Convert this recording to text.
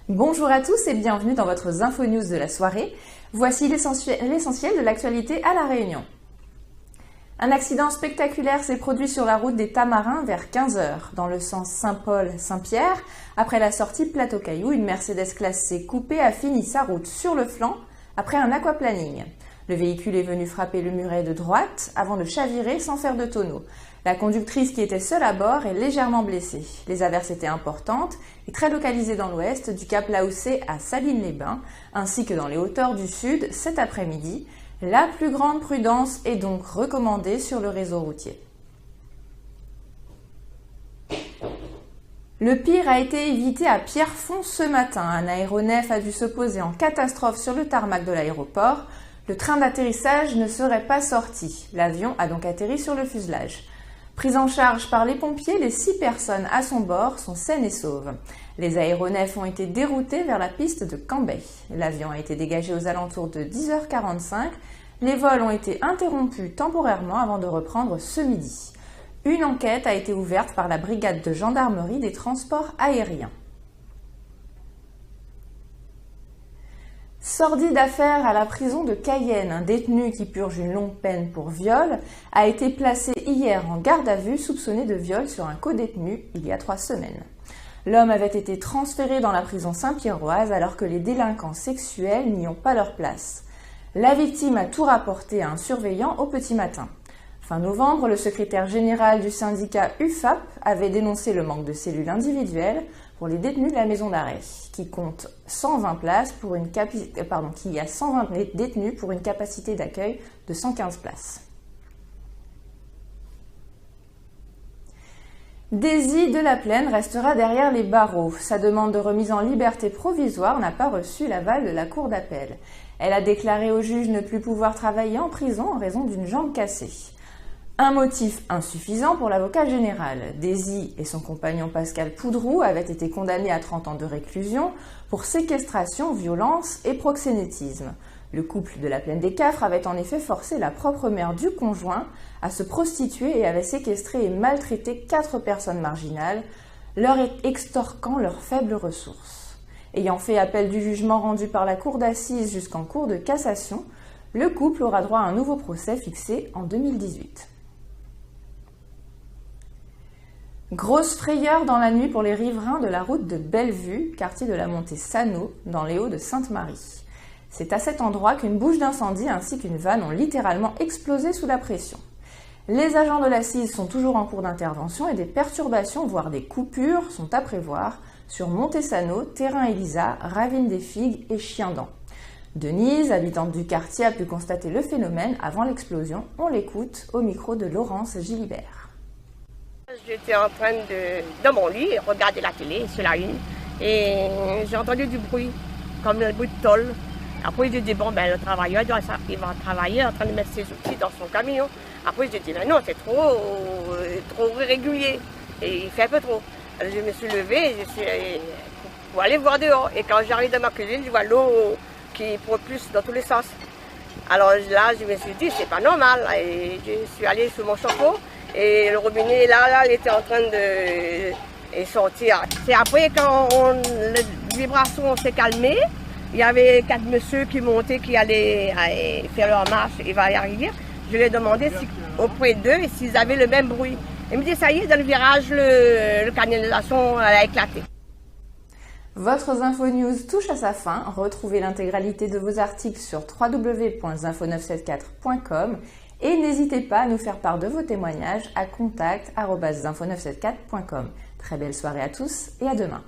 Bonjour à tous et bienvenue dans votre Info News de la soirée. Voici l'essentiel de l'actualité à La Réunion. Un accident spectaculaire s'est produit sur la route des Tamarins vers 15 h, dans le sens Saint-Paul-Saint-Pierre. Après la sortie Plateau-Caillou, une Mercedes classe C coupée a fini sa route sur le flanc après un aquaplaning. Le véhicule est venu frapper le muret de droite avant de chavirer sans faire de tonneau. La conductrice qui était seule à bord est légèrement blessée. Les averses étaient importantes et très localisées dans l'ouest, du Cap Laoussé à Salines-les-Bains, ainsi que dans les hauteurs du sud cet après-midi. La plus grande prudence est donc recommandée sur le réseau routier. Le pire a été évité à Pierrefonds ce matin. Un aéronef a dû se poser en catastrophe sur le tarmac de l'aéroport. Le train d'atterrissage ne serait pas sorti. L'avion a donc atterri sur le fuselage. Prise en charge par les pompiers, les 6 personnes à son bord sont saines et sauves. Les aéronefs ont été déroutés vers la piste de Cambay. L'avion a été dégagé aux alentours de 10 h 45. Les vols ont été interrompus temporairement avant de reprendre ce midi. Une enquête a été ouverte par la brigade de gendarmerie des transports aériens. Sordide affaire à la prison de Cayenne. Un détenu qui purge une longue peine pour viol a été placé hier en garde à vue soupçonné de viol sur un codétenu il y a 3 semaines. L'homme avait été transféré dans la prison Saint-Pierroise alors que les délinquants sexuels n'y ont pas leur place. La victime a tout rapporté à un surveillant au petit matin. Fin novembre, le secrétaire général du syndicat UFAP avait dénoncé le manque de cellules individuelles pour les détenus de la maison d'arrêt, qui compte 120 places pour qui a 120 détenus pour une capacité d'accueil de 115 places. Daisy de la Plaine restera derrière les barreaux. Sa demande de remise en liberté provisoire n'a pas reçu l'aval de la cour d'appel. Elle a déclaré au juge ne plus pouvoir travailler en prison en raison d'une jambe cassée. Un motif insuffisant pour l'avocat général. Daisy et son compagnon Pascal Poudroux avaient été condamnés à 30 ans de réclusion pour séquestration, violence et proxénétisme. Le couple de la Plaine des Cafres avait en effet forcé la propre mère du conjoint à se prostituer et avait séquestré et maltraité 4 personnes marginales, leur extorquant leurs faibles ressources. Ayant fait appel du jugement rendu par la cour d'assises jusqu'en cour de cassation, le couple aura droit à un nouveau procès fixé en 2018. Grosse frayeur dans la nuit pour les riverains de la route de Bellevue, quartier de la montée Sano, dans les Hauts de Sainte-Marie. C'est à cet endroit qu'une bouche d'incendie ainsi qu'une vanne ont littéralement explosé sous la pression. Les agents de l'assise sont toujours en cours d'intervention et des perturbations, voire des coupures, sont à prévoir sur Montesano, Terrain Elisa, Ravine des Figues et Chiendan. Denise, habitante du quartier, a pu constater le phénomène avant l'explosion. On l'écoute au micro de Laurence Gilibert. J'étais en train dans mon lit, regarder la télé sur la une et j'ai entendu du bruit, comme le bruit de tôle. Après j'ai dit bon le travailleur il va travailler en train de mettre ses outils dans son camion. Après j'ai dit mais non c'est trop irrégulier et il fait un peu trop. Alors je me suis levée pour aller voir dehors et quand j'arrive dans ma cuisine je vois l'eau qui propulse dans tous les sens. Alors là je me suis dit c'est pas normal et je suis allée sur mon chapeau. Et le robinet, là, il était en train de sortir. C'est après, quand les vibrations s'est calmé, il y avait 4 messieurs qui montaient, qui allaient faire leur marche, il va y arriver. Je lui ai demandé auprès d'eux s'ils avaient le même bruit. Ils me disent, ça y est, dans le virage, la canalisation a éclaté. Votre Info News touche à sa fin. Retrouvez l'intégralité de vos articles sur www.info974.com et n'hésitez pas à nous faire part de vos témoignages à contact@info974.com. Très belle soirée à tous et à demain.